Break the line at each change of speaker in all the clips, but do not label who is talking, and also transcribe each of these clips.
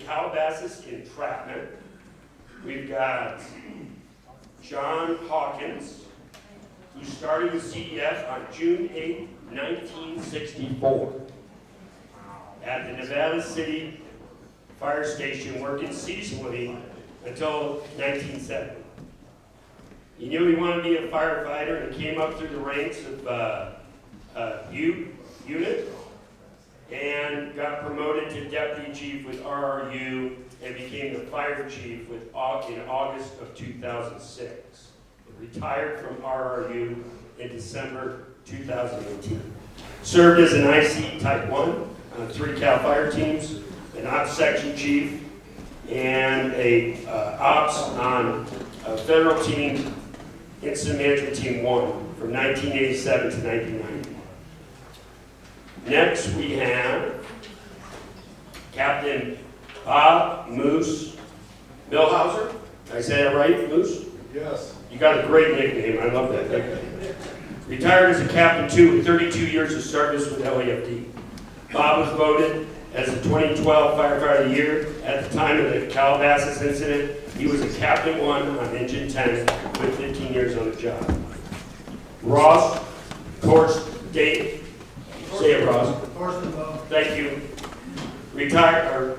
Calabasas Entrapment. We've got John Hawkins, who started with CDF on June 8, 1964, at the Nevada City Fire Station, working seasonally until 1970. He knew he wanted to be a firefighter and came up through the ranks of unit and got promoted to deputy chief with RRU and became the fire chief in August of 2006. He retired from RRU in December 2018. Served as an IC Type 1 on 3 Cal fire teams, an ops section chief, and a ops on a federal team, Incident Management Team 1, from 1987 to 1990. Next, we have Captain Bob Moose Millhauser. Did I say that right, Moose?
Yes.
You got a great nickname. I love that nickname. Retired as a Captain 2 with 32 years of service with LAFD. Bob was voted as the 2012 Firefighter of the Year. At the time of the Calabasas incident, he was a Captain 1 on Engine 10 with 15 years on the job. Ross Dave. Say it, Ross. Thank you. Retired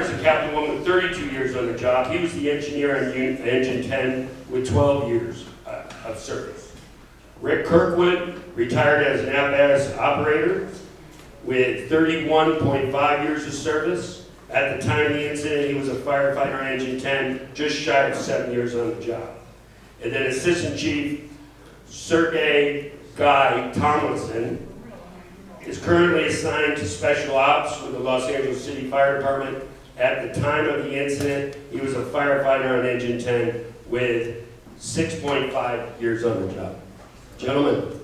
as a Captain 1 with 32 years on the job. He was the engineer on Engine 10 with 12 years of service. Rick Kirkwood retired as an Calabasas operator with 31.5 years of service. At the time of the incident, he was a firefighter on Engine 10, just shy of 7 years on the job. And then Assistant Chief Sergey Guy Tomlinson is currently assigned to Special Ops with the Los Angeles City Fire Department. At the time of the incident, he was a firefighter on Engine 10 with 6.5 years on the job. Gentlemen.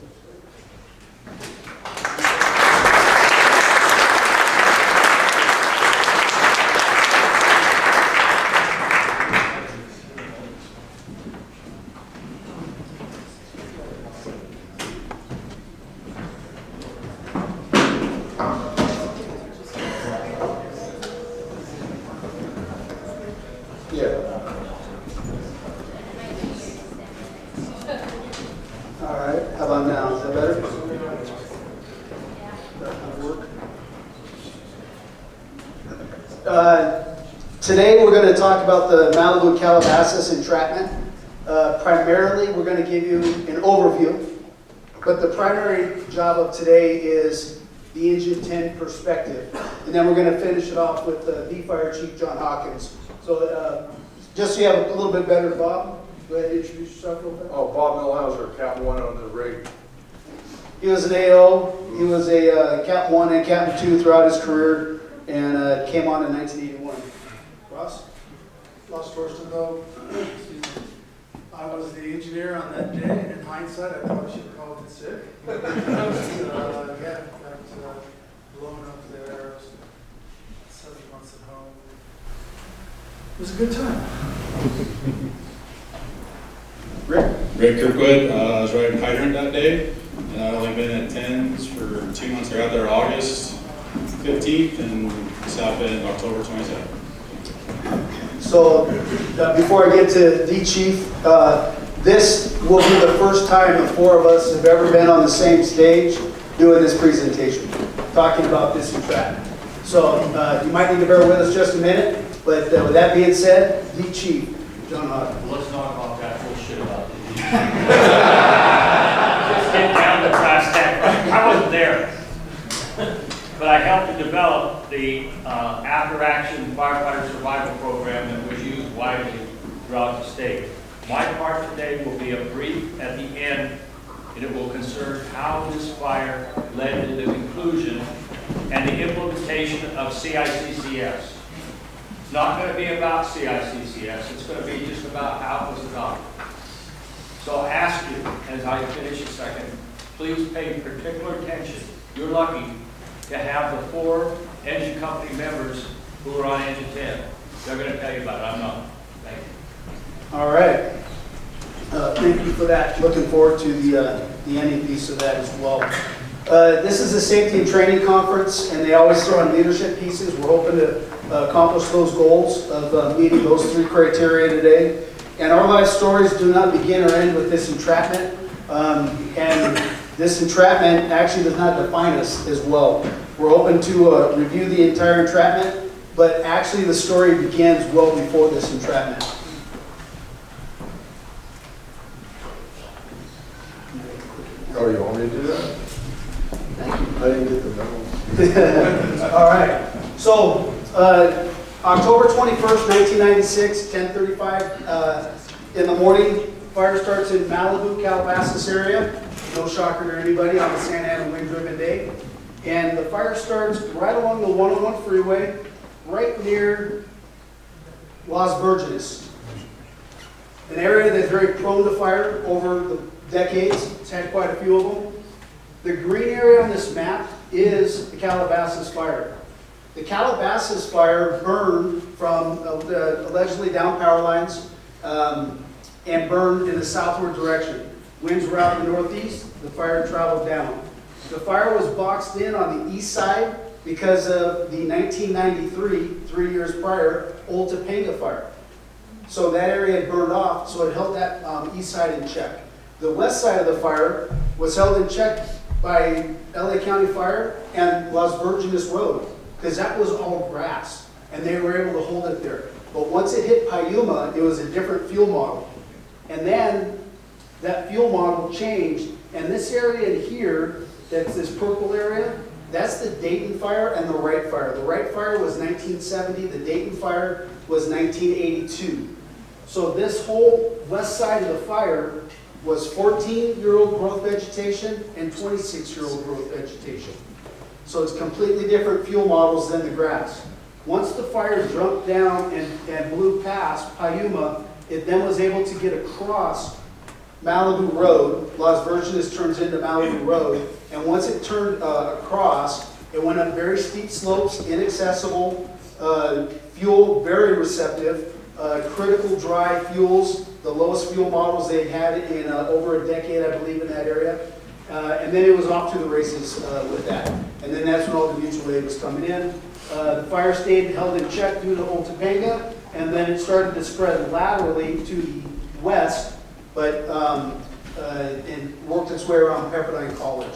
Today we're going to talk about the Malibu Calabasas entrapment. Primarily we're going to give you an overview, but the primary job of today is the Engine 10 perspective. And then we're going to finish it off with the Fire Chief John Hawkins. So just so you have a little bit better, Bob, go ahead and introduce yourself a little bit.
Oh, Bob Millhauser, Captain 1 on the rig.
He was an AO, he was a Cap 1 and Captain 2 throughout his career, and came on in 1981.
Ross Torstenbo. I was the engineer on that day, and in hindsight, I probably should have called in sick. Yeah, got blown up there. 7 months at home. It was a good time.
Rick Kirkwood, I was riding hydrant that day, and I've only been at 10s for 2 months. They're out there August 15th and stop in October 27th.
So before I get to the chief, this will be the first time the 4 of us have ever been on the same stage doing this presentation, talking about this entrapment. So you might need to bear with us just a minute, but with that being said, the chief, John Hawkins.
Well, let's talk about that bullshit about the Just get down to brass tacks. I wasn't there. But I helped to develop the after-action firefighter survival program that was used widely throughout the state. My part today will be a brief at the end, and it will concern how this fire led to the conclusion and the implementation of CICCS. It's not going to be about CICCS. It's going to be just about how it was adopted. So I'll ask you, as I finish a second, please pay particular attention. You're lucky to have the 4 engine company members who are on Engine 10. They're going to tell you about it. I'm not. Thank you.
All right. Thank you for that. Looking forward to the ending piece of that as well. This is a safety and training conference, and they always throw in leadership pieces. We're hoping to accomplish those goals of meeting those 3 criteria today. And our life stories do not begin or end with this entrapment. And this entrapment actually does not define us as well. We're open to review the entire entrapment, but actually the story begins well before this entrapment.
Oh, you want me to do that?
Thank you.
I didn't get the memo.
All right. So, October 21st, 1996, 10:35 in the morning. Fire starts in Malibu, Calabasas area. No shocker to anybody on a Santa Ana wind-driven day. And the fire starts right along the 101 freeway, right near Las Virgenes, an area that's very prone to fire over the decades. It's had quite a few of them. The green area on this map is the Calabasas fire. The Calabasas fire burned from allegedly down power lines and burned in the southward direction. Winds were out in the northeast, the fire traveled down. The fire was boxed in on the east side because of the 1993, 3 years prior, Old Topanga fire. So that area had burned off, so it held that east side in check. The west side of the fire was held in check by LA County Fire and Las Virgenes Road, because that was all grass, and they were able to hold it there. But once it hit Piuma, it was a different fuel model. And then that fuel model changed, and this area in here, that's this purple area, that's the Dayton fire and the Wright fire. The Wright fire was 1970, the Dayton fire was 1982. So this whole west side of the fire was 14-year-old growth vegetation and 26-year-old growth vegetation. So it's completely different fuel models than the grass. Once the fire jumped down and blew past Piuma, it then was able to get across Malibu Road. Las Virgenes turns into Malibu Road. And once it turned across, it went up very steep slopes, inaccessible, fuel very receptive, critical dry fuels, the lowest fuel models they'd had in over a decade, I believe, in that area. And then it was off to the races with that. And then that's when all the mutual aid was coming in. The fire stayed held in check due to Old Topanga, and then it started to spread laterally to the west, but and worked its way around Pepperdine College.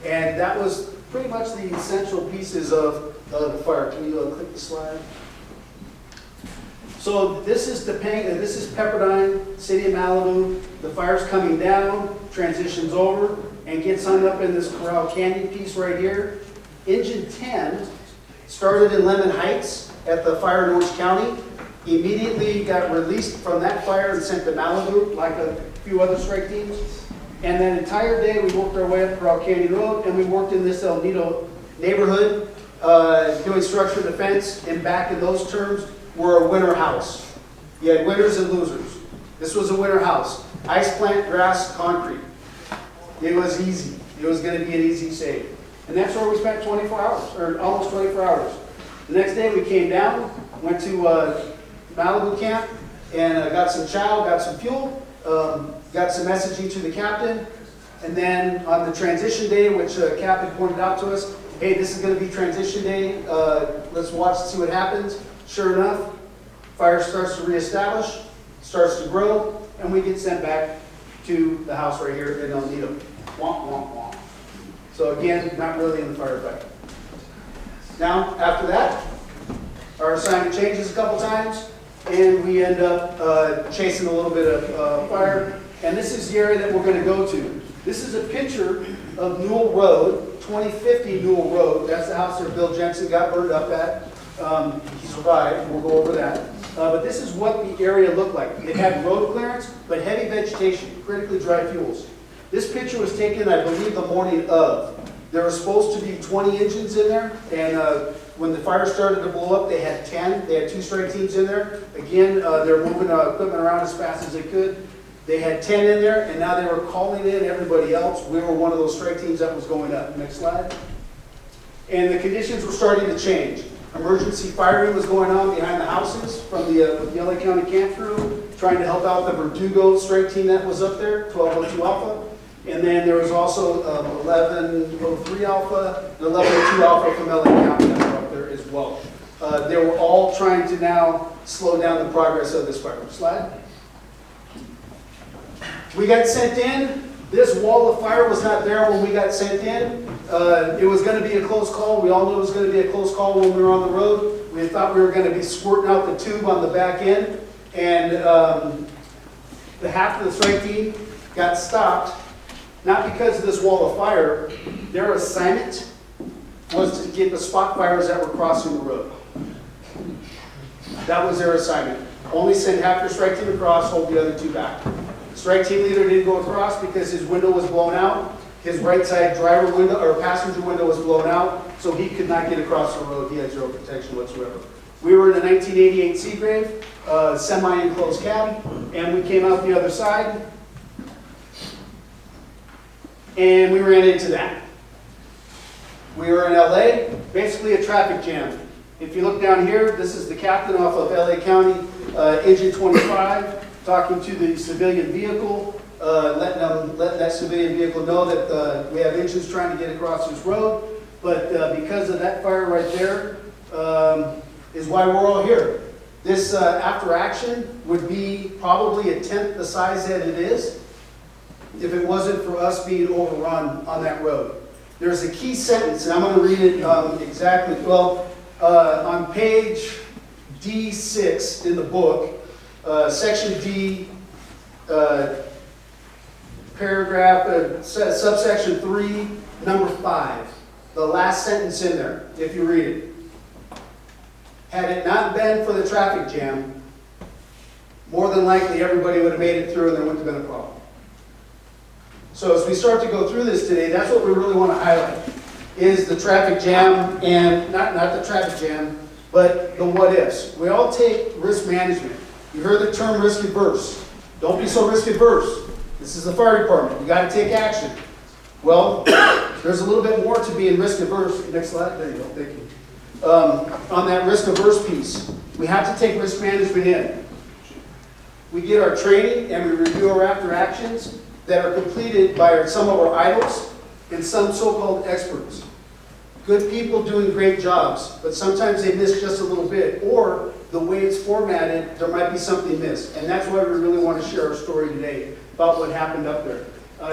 And that was pretty much the essential pieces of the fire. Can you click the slide? So this is Topanga, this is Pepperdine, city of Malibu. The fire's coming down, transitions over, and gets hung up in this Corral Canyon piece right here. Engine 10 started in Lemon Heights at the fire in Orange County. Immediately got released from that fire and sent to Malibu, like a few other strike teams. And that entire day we worked our way up Corral Canyon Road, and we worked in this El Nido neighborhood, doing structural defense, and back in those terms, were a winter house. You had winners and losers. This was a winter house. Ice plant, grass, concrete. It was easy. It was going to be an easy save. And that's where we spent 24 hours, or almost 24 hours. The next day we came down, went to Malibu camp, and got some chow, got some fuel, got some messaging to the captain. And then on the transition day, which captain pointed out to us, hey, this is going to be transition day. Let's watch and see what happens. Sure enough, fire starts to reestablish, starts to grow, and we get sent back to the house right here in El Nido. Womp, womp, womp. So again, not really in the firefight. Now, after that, our assignment changes a couple times, and we end up chasing a little bit of fire. And this is the area that we're going to go to. This is a picture of Newell Road, 2050 Newell Road. That's the house that Bill Jensen got burned up at. He survived. We'll go over that. But this is what the area looked like. It had road clearance, but heavy vegetation, critically dry fuels. This picture was taken, I believe, the morning of. There were supposed to be 20 engines in there, and when the fire started to blow up, they had 10. They had 2 strike teams in there. Again, they were moving equipment around as fast as they could. They had 10 in there, and now they were calling in everybody else. We were one of those strike teams that was going up. Next slide. And the conditions were starting to change. Emergency firing was going on behind the houses from the LA County camp crew, trying to help out the Verdugo strike team that was up there, 1202 Alpha. And then there was also 1103 Alpha and 1102 Alpha from LA County that were up there as well. They were all trying to now slow down the progress of this fire. Slide. We got sent in. This wall of fire was not there when we got sent in. It was going to be a close call. We all knew it was going to be a close call when we were on the road. We thought we were going to be squirting out the tube on the back end. And the half of the strike team got stopped, not because of this wall of fire. Their assignment was to get the spot fires that were crossing the road. That was their assignment. Only send half your strike team across, hold the other two back. Strike team leader didn't go across because his window was blown out. His right side driver window or passenger window was blown out, so he could not get across the road. He had zero protection whatsoever. We were in a 1988 Seagrave, semi-enclosed cab, and we came out the other side, and we ran into that. We were in LA, basically a traffic jam. If you look down here, this is the captain off of LA County, engine 25. Talking to the civilian vehicle, letting that civilian vehicle know that we have engines trying to get across this road. But because of that fire right there, is why we're all here. This after action would be probably a tenth the size that it is if it wasn't for us being overrun on that road. There's a key sentence, and I'm going to read it exactly. Well, on page D6 in the book, section D, paragraph, subsection 3, number 5. The last sentence in there, if you read it. Had it not been for the traffic jam, more than likely everybody would have made it through and there wouldn't have been a problem. So as we start to go through this today, that's what we really want to highlight, is the traffic jam, and not the traffic jam, but the what ifs. We all take risk management. You heard the term risk adverse. Don't be so risk adverse. This is the fire department. You got to take action. Well, there's a little bit more to being risk adverse. Next slide. There you go. Thank you. On that risk averse piece, we have to take risk management in. We get our training and we review our after actions that are completed by some of our idols and some so-called experts. Good people doing great jobs, but sometimes they miss just a little bit, or the way it's formatted, there might be something missed. And that's why we really want to share our story today about what happened up there.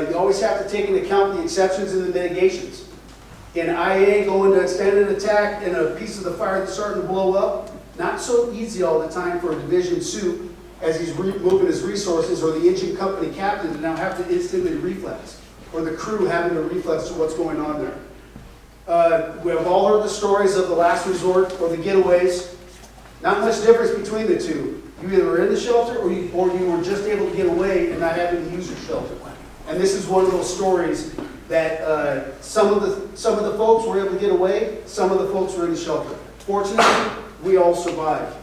You always have to take into account the exceptions and the mitigations. In IA, going to extended attack in a piece of the fire that's starting to blow up, not so easy all the time for a division soup as he's moving his resources, or the engine company captain to now have to instantly reflex, or the crew having to reflex to what's going on there. We have all heard the stories of the last resort or the getaways. Not much difference between the two. You either were in the shelter or you were just able to get away and not having to use your shelter. And this is one of those stories that some of the folks were able to get away, some of the folks were in the shelter. Fortunately, we all survived.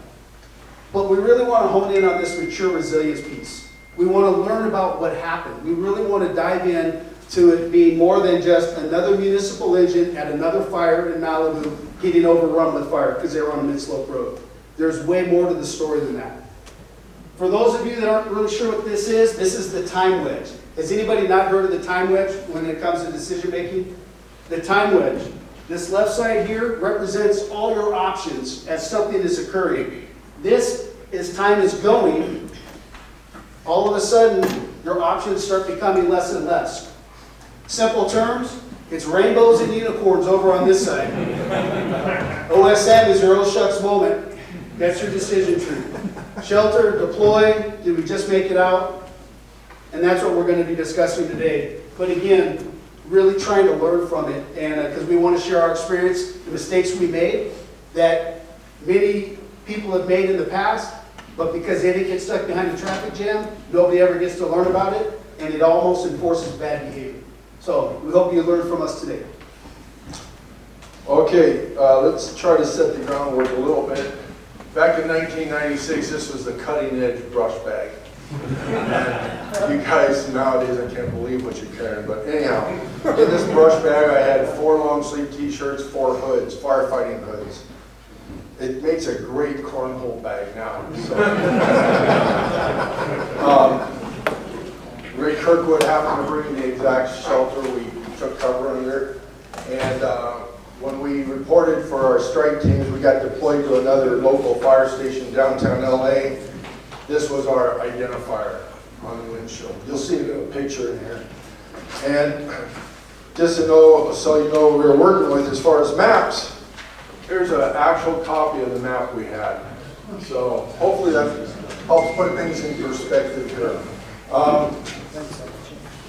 But we really want to hone in on this mature resilience piece. We want to learn about what happened. We really want to dive in to it being more than just another municipal engine at another fire in Malibu getting overrun with fire because they were on a mid-slope road. There's way more to the story than that. For those of you that aren't really sure what this is the time wedge. Has anybody not heard of the time wedge when it comes to decision making? The time wedge. This left side here represents all your options as something is occurring. This, as time is going, all of a sudden, your options start becoming less and less. Simple terms, it's rainbows and unicorns over on this side. OSM is your oh shucks moment. That's your decision tree. Shelter, deploy, did we just make it out? And that's what we're going to be discussing today. But again, really trying to learn from it, and because we want to share our experience, the mistakes we made, that many people have made in the past, but because they didn't get stuck behind a traffic jam, nobody ever gets to learn about it, and it almost enforces bad behavior. So we hope you learn from us today.
Okay, let's try to set the groundwork a little bit. Back in 1996, this was the cutting edge brush bag. And you guys nowadays, I can't believe what you're carrying, but anyhow, in this brush bag I had 4 long sleeve t-shirts, 4 hoods, firefighting hoods. It makes a great cornhole bag now. So. Ray Kirkwood happened to bring the exact shelter we took cover under, and when we reported for our strike teams, we got deployed to another local fire station downtown LA. This was our identifier on the windshield. You'll see a picture in here. And just to know, so you know what we were working with as far as maps, here's an actual copy of the map we had. So hopefully that helps put things in perspective here.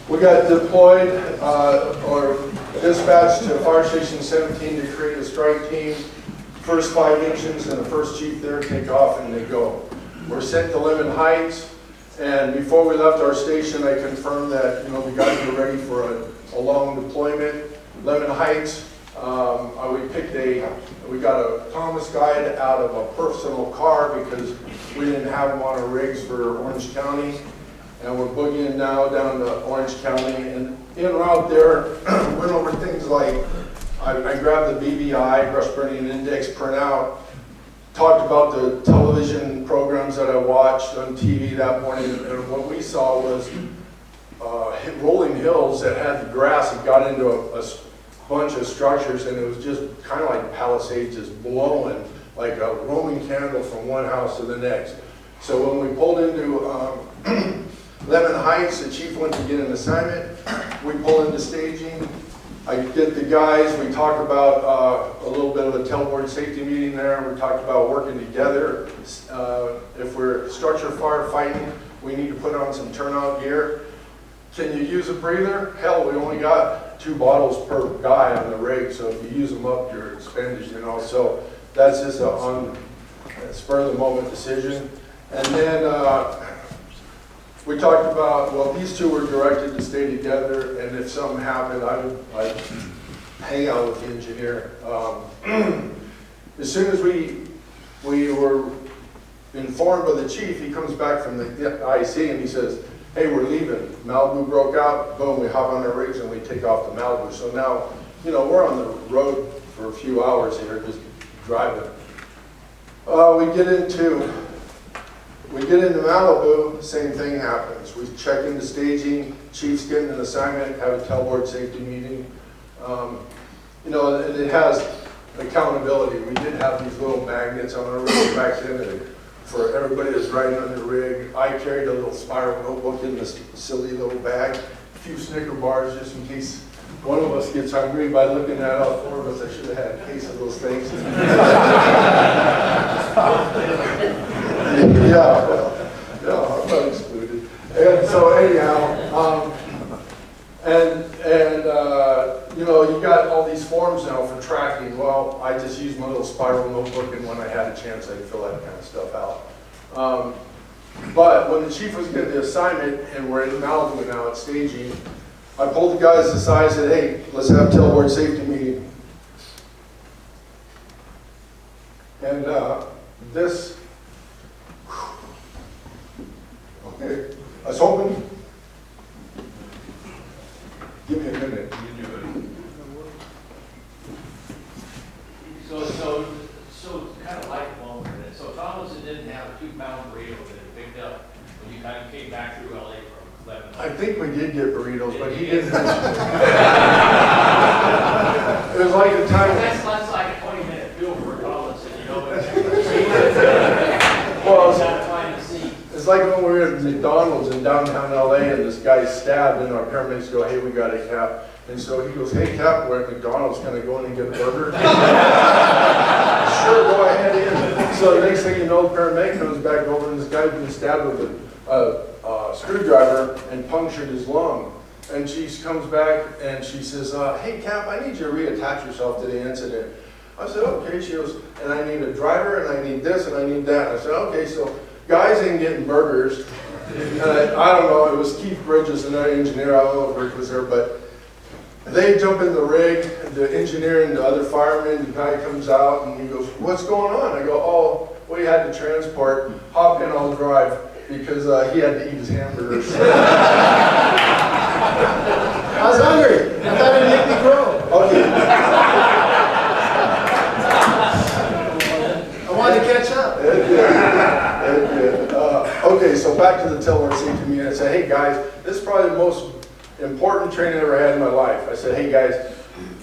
We got deployed or dispatched to Fire Station 17 to create a strike team. First 5 engines and the first chief there take off and they go. We're sent to Lemon Heights, and before we left our station, I confirmed that the guys were ready for a long deployment. Lemon Heights, we got a Thomas guide out of a personal car because we didn't have them on our rigs for Orange County. And we're boogieing now down to Orange County. And en route there, went over things like, I grabbed the BBI, brush burning index printout, talked about the television programs that I watched on TV that morning. And what we saw was rolling hills that had the grass that got into a bunch of structures, and it was just kind of like Palisades, just blowing like a Roman candle from one house to the next. So when we pulled into Lemon Heights, the chief went to get an assignment. We pull into staging. I get the guys. We talk about a little bit of a tailboard safety meeting there. We talked about working together. If we're structure firefighting, we need to put on some turnout gear. Can you use a breather? Hell, we only got 2 bottles per guy on the rig, so if you use them up, you're expended, So that's just a spur of the moment decision. And then we talked about, well, these 2 were directed to stay together, and if something happened, I'd hang out with the engineer. As soon as we were informed by the chief, he comes back from the IC and he says, hey, we're leaving. Malibu broke out. Boom, we hop on our rigs and we take off to Malibu. So now, we're on the road for a few hours here, just driving. We get into Malibu, same thing happens. We check into staging, chief's getting an assignment, have a tailboard safety meeting. And it has accountability. We did have these little magnets on our rig back then for everybody that's riding on the rig. I carried a little spiral notebook in this silly little bag, a few Snicker bars just in case one of us gets hungry. By looking at all 4 of us, I should have had a case of those things. Yeah, well, no, I'm not excluded. And so anyhow, you got all these forms now for tracking. Well, I just used my little spiral notebook, and when I had a chance, I'd fill that kind of stuff out. But when the chief was getting the assignment, and we're in Malibu now at staging, I pulled the guys aside and said, hey, let's have a tailboard safety meeting. And this, okay, I was hoping, give me a minute.
So kind of like a moment. So Thomas didn't have a 2-pound burrito that it picked up when you kind of came back through LA from Lebanon.
I think we did get burritos, but he didn't mention it. It was like the time.
That's like a 20-minute fuel for Thomas,
Well,
find a seat.
it's like when we were at McDonald's in downtown LA and this guy's stabbed and our paramedics go, hey, we got a Cap. And so he goes, hey, Cap, we're at McDonald's, can I go in and get a burger? Sure, go ahead in. So the next thing you know, the paramedic comes back over and this guy's been stabbed with a screwdriver and punctured his lung. And she comes back and she says, hey, Cap, I need you to reattach yourself to the incident. I said, okay. She goes, and I need a driver, and I need this, and I need that. I said, okay, so guys ain't getting burgers. And I don't know, it was Keith Bridges, another engineer, I don't know if Rick was there, but they jump in the rig, the engineer and the other fireman, the guy comes out and he goes, what's going on? I go, oh, we had to transport, hop in, I'll drive, because he had to eat his hamburgers.
I was hungry. I thought it'd make me grow.
Okay.
I wanted to catch up.
It did. Okay, so back to the tailboard safety meeting. I said, hey guys, this is probably the most important training I ever had in my life. I said, hey guys,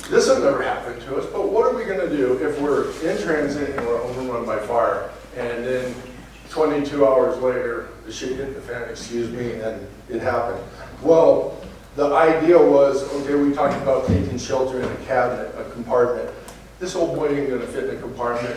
this will never happen to us, but what are we gonna do if we're in transit and we're overrun by fire? And then 22 hours later, the shit hit the fan, excuse me, and it happened. Well, the idea was, okay, we talked about taking shelter in a cabinet, a compartment. This old boy ain't gonna fit in a compartment.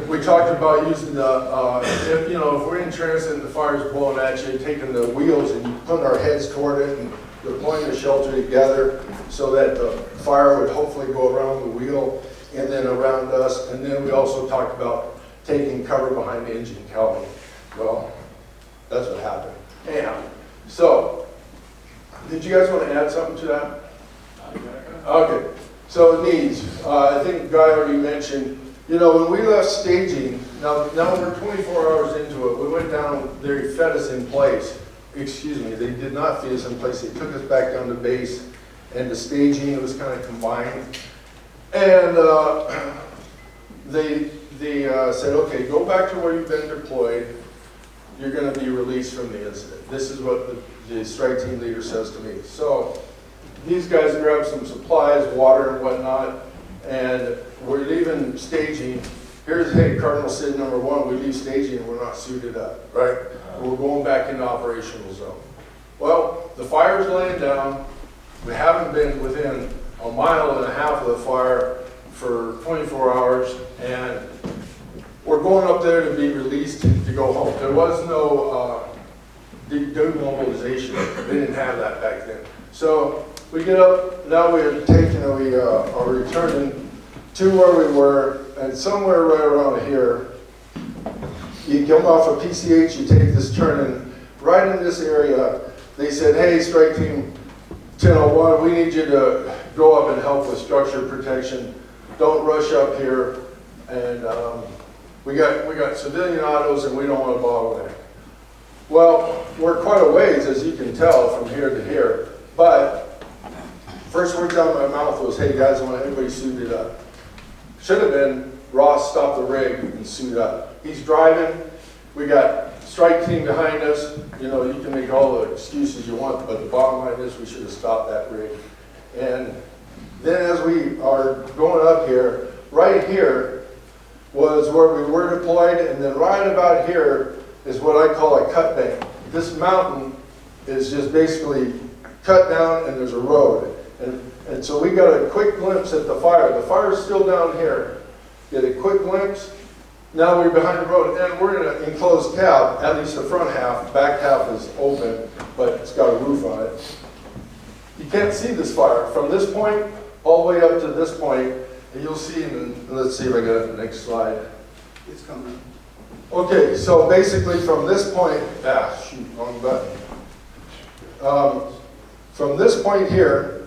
We talked about using the, if we're in transit and the fire's blowing at you, taking the wheels and putting our heads toward it and deploying the shelter together so that the fire would hopefully go around the wheel and then around us. And then we also talked about taking cover behind the engine cowling. Well, that's what happened. Anyhow, so, did you guys want to add something to that? Okay, so needs. I think Guy already mentioned, when we left staging, now we're 24 hours into it, we went down, they fed us in place. Excuse me, they did not feed us in place, they took us back down to base, and the staging, it was kind of combined. And they said, okay, go back to where you've been deployed, you're going to be released from the incident. This is what the strike team leader says to me. So these guys grabbed some supplies, water and whatnot, and we're leaving staging. Here's, hey, Cardinal Sid number 1, we leave staging and we're not suited up, right? We're going back into operational zone. Well, the fire's laying down. We haven't been within 1.5 miles of the fire for 24 hours, and we're going up there to be released to go home. There was no demobilization. They didn't have that back then. So we get up, now we are returning to where we were, and somewhere right around here, you come off of PCH, you take this turn, and right in this area, they said, hey, Strike Team 1001, we need you to go up and help with structure protection. Don't rush up here, and we got civilian autos, and we don't want to bottleneck. Well, we're quite a ways, as you can tell, from here to here, but first word out of my mouth was, hey guys, I want everybody suited up. Should have been, Ross, stop the rig and suit up. He's driving, we got strike team behind us, you can make all the excuses you want, but the bottom line is we should have stopped that rig. And then as we are going up here, right here was where we were deployed, and then right about here is what I call a cut bank. This mountain is just basically cut down and there's a road. And so we got a quick glimpse at the fire. The fire is still down here. Get a quick glimpse. Now we're behind the road, and we're in an enclosed cab, at least the front half. Back half is open, but it's got a roof on it. You can't see this fire. From this point all the way up to this point, and you'll see, let's see if I got the next slide.
It's coming.
Okay, so basically from this point, shoot, wrong button. From this point here,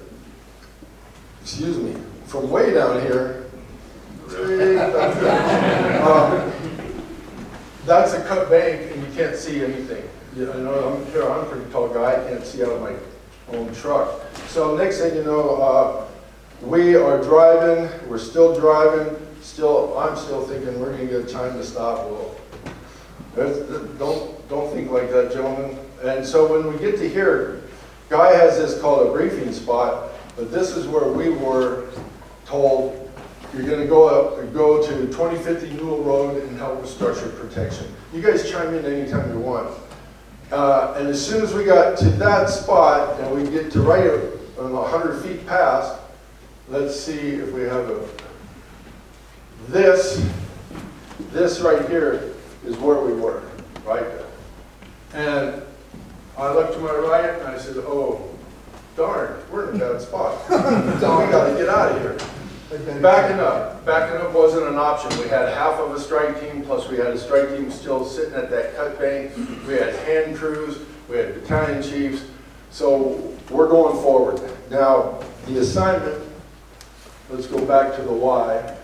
excuse me, from way down here, that's a cut bank and you can't see anything. I'm a pretty tall guy, I can't see out of my own truck. So next thing you know, we are driving, we're still driving, I'm still thinking we're gonna get time to stop. Well, don't think like that, gentlemen. And so when we get to here, Guy has this called a briefing spot, but this is where we were told you're going to go to 2050 Newell Road and help with structure protection. You guys chime in anytime you want. And as soon as we got to that spot and we get to right 100 feet past, let's see if we have this right here is where we were, right there. And I looked to my right and I said, oh, darn, we're in a bad spot. So we got to get out of here. Backing up wasn't an option. We had half of a strike team, plus we had a strike team still sitting at that cut bank. We had hand crews, we had battalion chiefs. So we're going forward. Now, the assignment, let's go back to the why,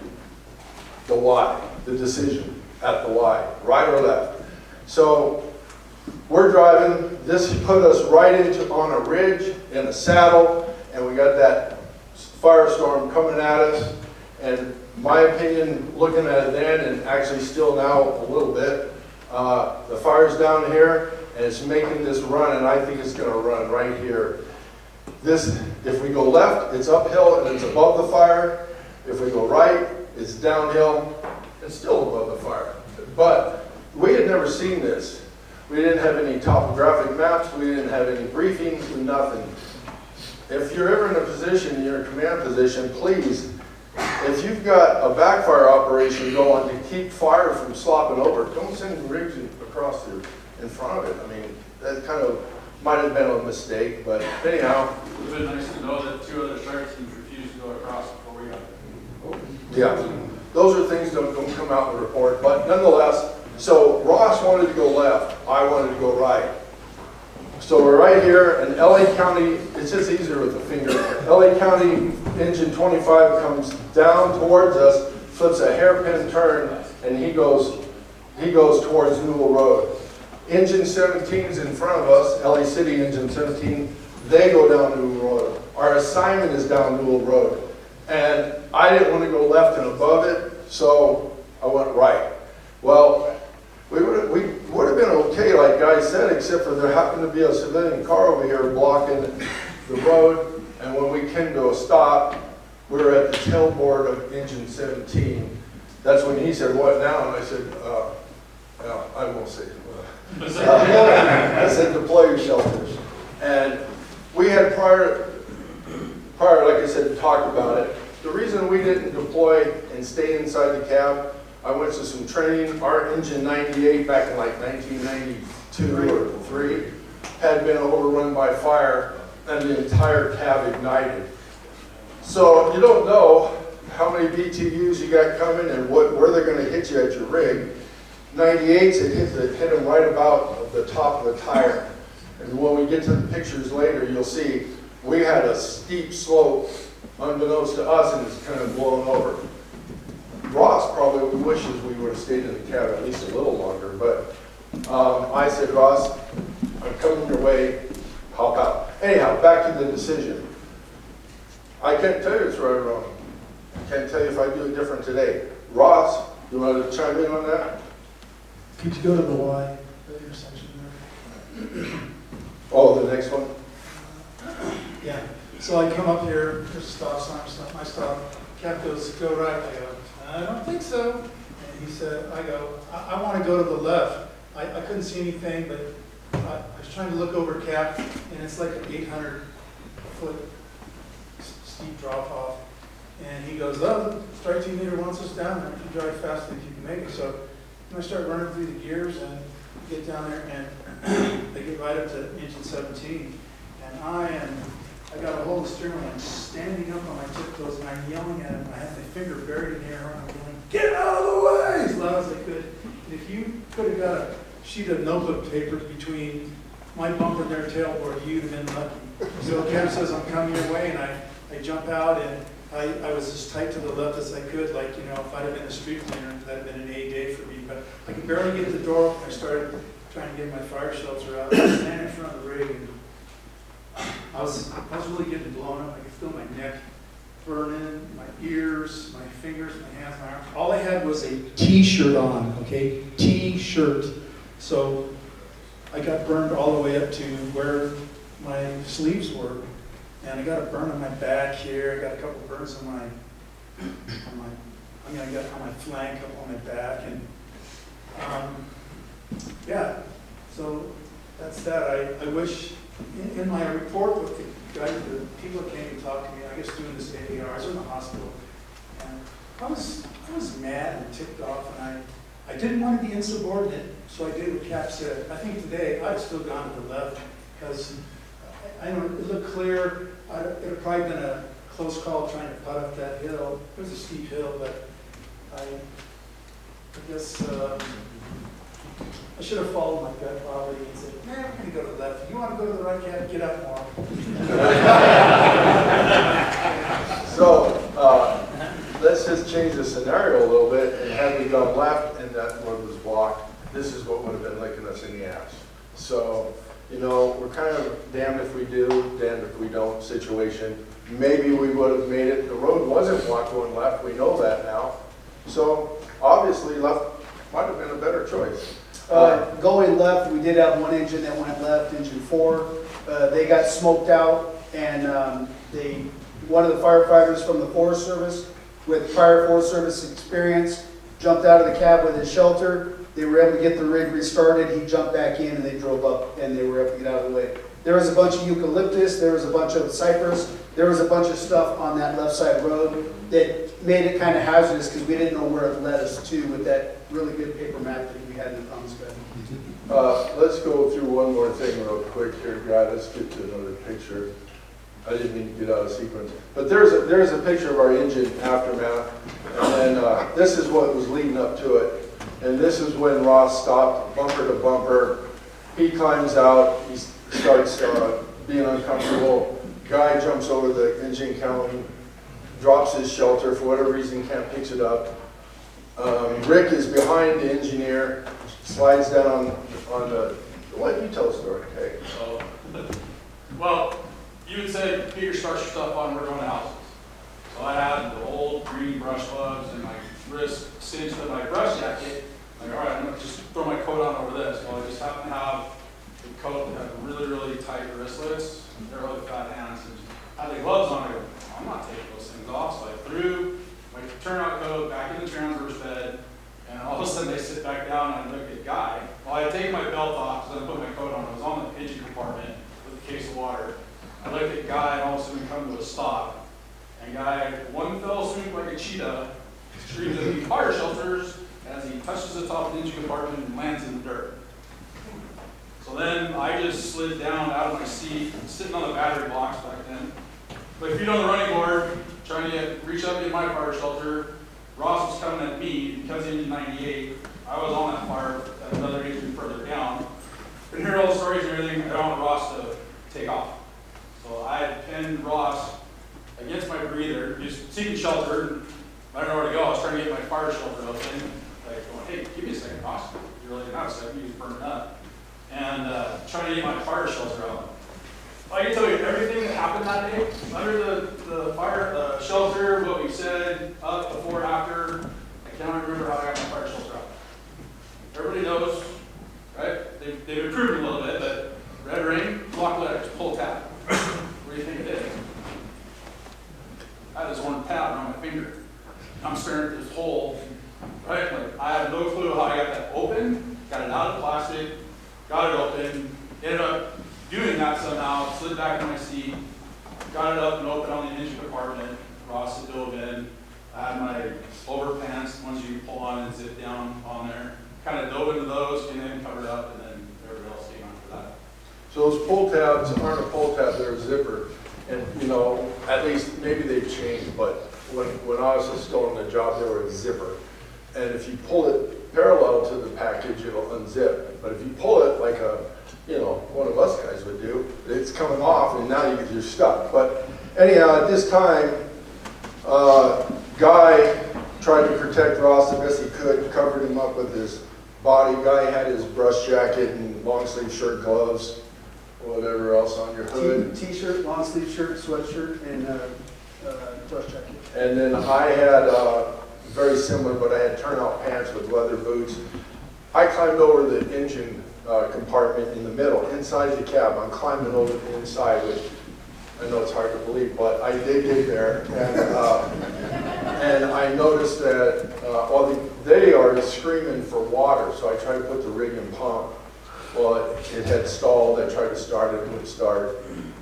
the decision at the why, right or left. So we're driving, this put us right on a ridge in a saddle, and we got that firestorm coming at us. And my opinion, looking at it then, and actually still now a little bit, the fire's down here, and it's making this run, and I think it's gonna run right here. This, if we go left, it's uphill and it's above the fire. If we go right, it's downhill, it's still above the fire. But we had never seen this. We didn't have any topographic maps, we didn't have any briefings, nothing. If you're ever in a position, you're in a command position, please, if you've got a backfire operation going to keep fire from slopping over, don't send rigs across there in front of it. I mean, that kind of might have been a mistake, but anyhow.
It would have been nice to know that 2 other strike teams refused to go across before we got there.
Yeah, those are things that don't come out in the report, but nonetheless, so Ross wanted to go left, I wanted to go right. So we're right here, and LA County, it's just easier with the finger. LA County engine 25 comes down towards us, flips a hairpin turn, and he goes towards Newell Road. Engine 17 is in front of us, LA City engine 17, they go down Newell Road. Our assignment is down Newell Road. And I didn't want to go left and above it, so I went right. Well, we would have been okay, like Guy said, except for there happened to be a civilian car over here blocking the road, and when we came to a stop, we were at the tailboard of engine 17. That's when he said, "What now?" And I said, well, I won't say it. I said, "Deploy your shelters." And we had prior, like I said, talked about it. The reason we didn't deploy and stay inside the cab, I went to some training. Our engine 98 back in like 1992 or 3 had been overrun by fire and the entire cab ignited. So you don't know how many BTUs you got coming and where they're going to hit you at your rig. 98s, it hit them right about the top of the tire. And when we get to the pictures later, you'll see we had a steep slope unbeknownst to us, and it's kind of blown over. Ross probably wishes we would have stayed in the cab at least a little longer, but I said, "Ross, I'm coming your way, hop out." Anyhow, back to the decision. I can't tell you it's right or wrong. I can't tell you if I do it different today. Ross, you want to chime in on that?
Could you go to the Y, the intersection there?
Oh, the next one?
Yeah, so I come up here, there's a stop sign, I stop, Cap goes, "Go right." I go, "I don't think so." And he said, I want to go to the left. I couldn't see anything, but I was trying to look over Cap, and it's like an 800-foot steep drop off. And he goes, "Oh, strike team leader wants us down there. If you drive fast as you can make it." So I start running through the gears and get down there, and they get right up to engine 17. And I got a hold of the steering wheel, I'm standing up on my tiptoes, and I'm yelling at him. I had my finger buried in the air, and I'm going, "Get out of the way!" as loud as I could. And if you could have got a sheet of notebook paper between my bumper and their tailboard, you'd have been lucky. So Cam says, "I'm coming your way," and I jump out, and I was as tight to the left as I could, like, you know, if I'd have been a street cleaner, that'd have been an A day for me. But I could barely get the door open. I started trying to get my fire shelter out. I was standing in front of the rig, and I was really getting blown up. I could feel my neck burning, my ears, my fingers, my hands, my arms. All I had was a T-shirt on, okay? T-shirt. So I got burned all the way up to where my sleeves were. And I got a burn on my back here. I got a couple burns on I got on my flank, up on my back, and yeah. So that's that. I wish in my report with the guys, the people that came to talk to me, I guess doing this ADR, I was in the hospital, and I was mad and ticked off, and I didn't want to be insubordinate, so I did what Cap said. I think today I'd still gone to the left because I know it looked clear. It would probably been a close call trying to putt up that hill. It was a steep hill, but I guess I should have followed my gut probably and said, "Man, we're going to go to the left. If you want to go to the right, Cap, get up more."
So let's just change the scenario a little bit, and had we gone left and that road was blocked, this is what would have been licking us in the ass. So, you know, we're kind of damned if we do, damned if we don't situation. Maybe we would have made it. The road wasn't blocked going left. We know that now. So obviously left might have been a better choice.
Going left, we did have one engine that went left, engine 4. They got smoked out. and one of the firefighters from the Forest Service with prior Forest Service experience jumped out of the cab with his shelter. They were able to get the rig restarted. He jumped back in and they drove up and they were able to get out of the way. There was a bunch of eucalyptus, there was a bunch of cypress, there was a bunch of stuff on that left side road that made it kind of hazardous because we didn't know where it led us to with that really good paper map that we had in the Thomas bed.
Let's go through one more thing real quick here, guy. Let's get to another picture. I didn't mean to get out of sequence. But there's a picture of our engine aftermath. And then this is what was leading up to it. And this is when Ross stopped, bumper to bumper. He climbs out. He starts being uncomfortable. Guy jumps over the engine cowling, drops his shelter. For whatever reason, can't fix it up. Rick is behind the engineer, slides down on the, why don't you tell the story? Okay.
So, well, you would say, Peter, start your stuff on, we're going to houses. So I had the old green brush gloves and my wrist cinched with my brush jacket. Like, all right, I'm going to just throw my coat on over this. Well, I just happen to have a coat that had really, really tight wristlets. They're really fat hands. And I had the gloves on. I go, I'm not taking those things off. So I threw my turnout coat back in the transverse bed. And all of a sudden, they sit back down and I look at Guy. Well, I take my belt off because I put my coat on. I was on the engine compartment with a case of water. I looked at Guy and all of a sudden we come to a stop. And Guy, one fell swoop like a cheetah, screams at the fire shelters as he touches the top of the engine compartment and lands in the dirt. So then I just slid down out of my seat, sitting on the battery box back then. My feet on the running board, trying to reach up in my fire shelter. Ross was coming at me because he was 98. I was on that fire at another engine further down. And hear all the stories and everything, I don't want Ross to take off. So I had pinned Ross against my breather, just seeking shelter. I don't know where to go. I was trying to get my fire shelter open. Like going, hey, give me a second, Ross. You really didn't have a second, you was burning up. And trying to get my fire shelter out. I can tell you everything that happened that day, under the fire shelter, what we said, up, before, after. I cannot remember how I got my fire shelter out. Everybody knows, right? They've improved a little bit, but red ring, block letters, pull tab. What do you think it is? I had this one tab around my finger. I'm staring at this hole, right? Like, I have no clue how I got that open, got it out of the plastic, got it open, ended up doing that somehow, slid back in my seat, got it up and open on the engine compartment. Ross had dove in. I had my overpants, ones you pull on and zip down on there. Kind of dove into those, and then covered up, and then everybody else came after that.
So those pull tabs aren't a pull tab, they're a zipper. And, you know, at least maybe they've changed, but when I was still on the job, they were a zipper. And if you pull it parallel to the package, it'll unzip. But if you pull it like one of us guys would do, it's coming off and now you're stuck. But anyhow, at this time, Guy tried to protect Ross the best he could, covered him up with his body. Guy had his brush jacket and long sleeve shirt, gloves, whatever else on your hood.
T-shirt, long sleeve shirt, sweatshirt, and brush jacket.
And then I had very similar, but I had turnout pants with leather boots. I climbed over the engine compartment in the middle, inside the cab. I'm climbing over the inside, which I know it's hard to believe, but I did get there. And I noticed that they are screaming for water, so I tried to put the rig in pump. Well, it had stalled. I tried to start it, wouldn't start.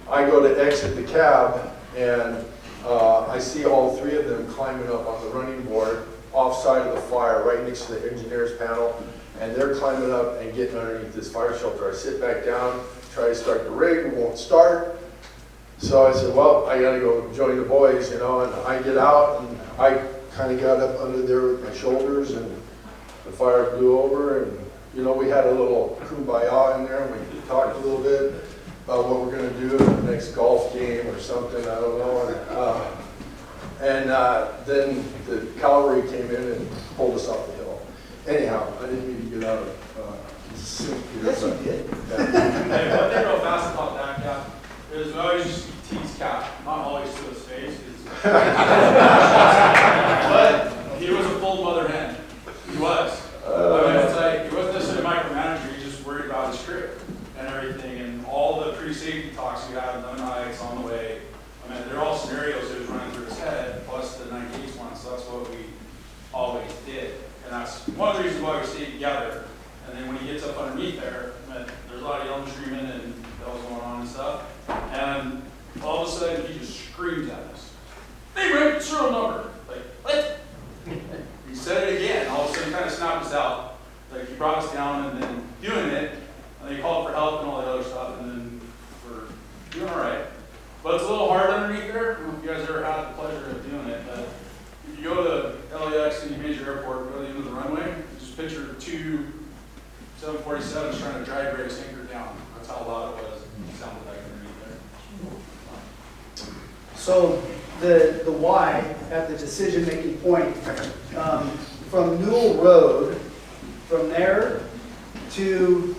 I go to exit the cab, and I see all three of them climbing up on the running board, offside of the fire, right next to the engineer's panel. And they're climbing up and getting underneath this fire shelter. I sit back down, try to start the rig, it won't start. So I said, well, I gotta go join the boys, and I get out, and I kind of got up under there with my shoulders, and the fire blew over, and we had a little kumbaya in there, and we talked a little bit about what we're gonna do in the next golf game or something, I don't know. And then the cavalry came in and pulled us off the hill. Anyhow, I didn't mean to get out of sync here.
Yes, you did.
Hey, one thing real fast about that, Cap, is we always just tease Cap, not always to his face. But he was a full mother hen. He was. It's like, he wasn't necessarily a micromanager, he just worried about his crew and everything, and all the pre-safety talks we had on the nights on the way. get together. And then when he gets up underneath there, there's a lot of yelling, screaming, and that was going on and stuff. And all of a sudden, he just screams at us. Hey, Rick, serial number. Like, what? He said it again. All of a sudden, kind of snapped us out. Like, he brought us down and then doing it. And they called for help and all that other stuff. And then we're doing all right. But it's a little hard underneath there. I don't know if you guys ever had the pleasure of doing it. But if you go to LAX and major airport, go to the end of the runway, just picture two 747s trying to drag race anchor down. That's how loud it was. It sounded like underneath there.
So the why at the decision-making point, from Newell Road, from there to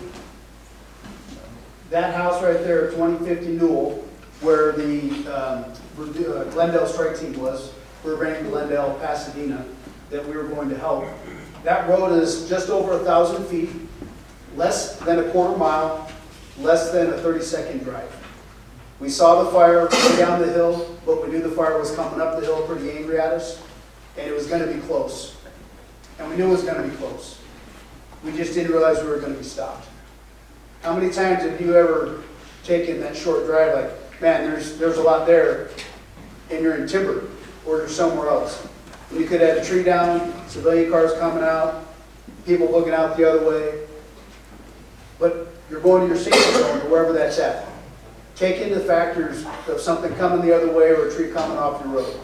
that house right there, 2050 Newell, where the Glendale strike team was, we're running Glendale, Pasadena, that we were going to help. That road is just over 1,000 feet, less than a quarter mile, less than a 30-second drive. We saw the fire coming down the hill, but we knew the fire was coming up the hill pretty angry at us, and it was going to be close. And we knew it was going to be close. We just didn't realize we were going to be stopped. How many times have you ever taken that short drive like, man, there's a lot there, and you're in timber, or you're somewhere else? And you could have a tree down, civilian cars coming out, people looking out the other way, but you're going to your safety zone or wherever that's at. Take in the factors of something coming the other way or a tree coming off your road.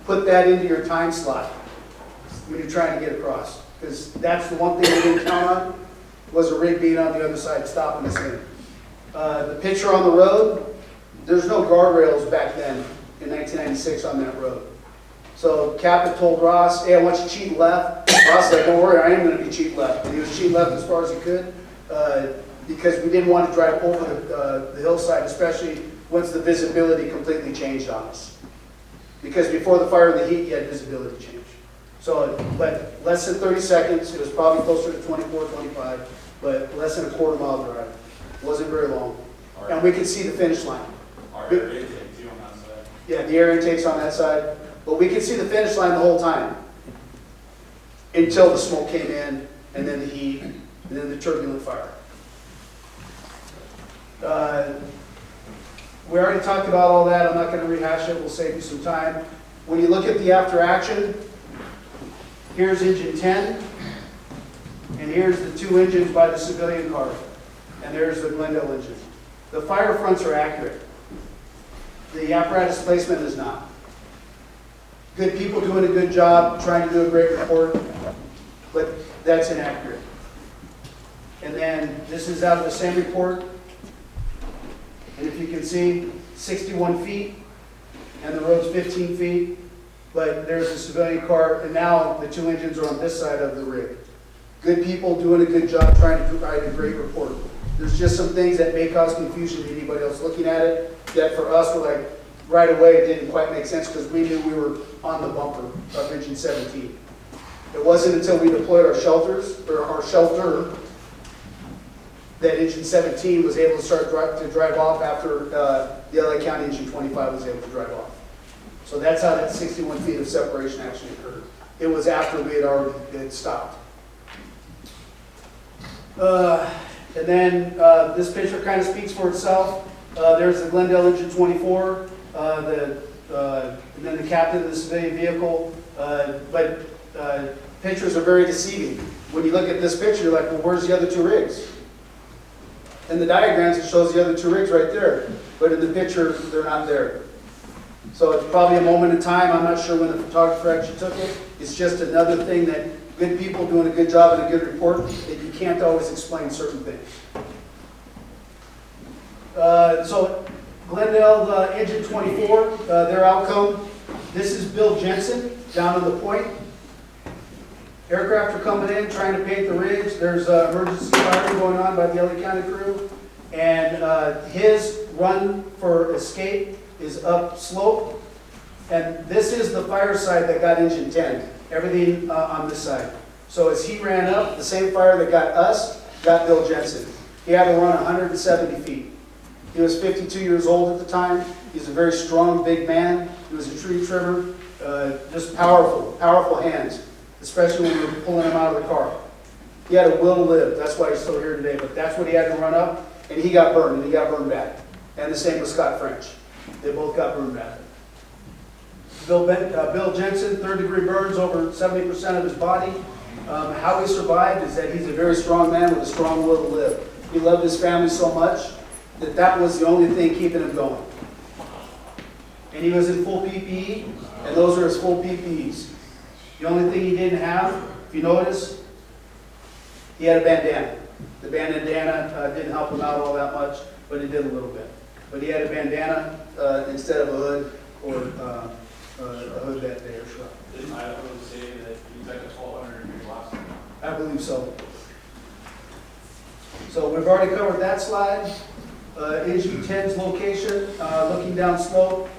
Put that into your time slot when you're trying to get across. Because that's the one thing we didn't count on, was a rig being on the other side stopping us in. The picture on the road, there's no guardrails back then in 1996 on that road. So Cap had told Ross, hey, I want you to cheat left. Ross was like, don't worry, I am going to be cheat left. And he was cheat left as far as he could. Because we didn't want to drive over the hillside, especially once the visibility completely changed on us. Because before the fire and the heat, you had visibility change. So, but less than 30 seconds, it was probably closer to 24, 25, but less than a quarter mile drive. It wasn't very long. And we could see the finish line.
Our air intake too on that side.
Yeah, the air intake's on that side. But we could see the finish line the whole time. Until the smoke came in, and then the heat, and then the turbulent fire. We already talked about all that. I'm not going to rehash it. We'll save you some time. When you look at the after action, here's engine 10, and here's the two engines by the civilian car, and there's the Glendale engine. The fire fronts are accurate. The apparatus placement is not. Good people doing a good job, trying to do a great report, but that's inaccurate. And then this is out of the same report. And if you can see, 61 feet, and the road's 15 feet, but there's a civilian car, and now the two engines are on this side of the rig. Good people doing a good job trying to provide a great report. There's just some things that may cause confusion to anybody else looking at it, that for us, we're like, right away, it didn't quite make sense because we knew we were on the bumper of engine 17. It wasn't until we deployed our shelters, or our shelter, that engine 17 was able to start to drive off after the LA County engine 25 was able to drive off. So that's how that 61 feet of separation actually occurred. It was after we had already stopped. And then this picture kind of speaks for itself. There's the Glendale engine 24, and then the captain of the civilian vehicle. But pictures are very deceiving. When you look at this picture, you're like, well, where's the other two rigs? In the diagrams, it shows the other two rigs right there. But in the picture, they're not there. So it's probably a moment in time. I'm not sure when the photographer actually took it. It's just another thing that good people doing a good job and a good report, that you can't always explain certain things. So Glendale engine 24, their outcome. This is Bill Jensen down on the point. Aircraft are coming in, trying to paint the rigs. There's emergency firing going on by the LA County crew. And his run for escape is up slope. And this is the fire side that got engine 10. Everything on this side. So as he ran up, the same fire that got us, got Bill Jensen. He had to run 170 feet. He was 52 years old at the time. He's a very strong, big man. He was a tree trimmer. Just powerful, powerful hands, especially when we were pulling him out of the car. He had a will to live. That's why he's still here today. But that's what he had to run up, and he got burned, and he got burned bad. And the same with Scott French. They both got burned bad. Bill Jensen, third-degree burns over 70% of his body. How he survived is that he's a very strong man with a strong will to live. He loved his family so much that that was the only thing keeping him going. And he was in full PPE, and those are his full PPEs. The only thing he didn't have, if you notice, he had a bandana. The bandana didn't help him out all that much, but it did a little bit. But he had a bandana instead of a hood or a hood that day or so.
Didn't Idaho say that you took a 1,200 degree last time?
I believe so. So we've already covered that slide. Engine 10's location, looking down slope.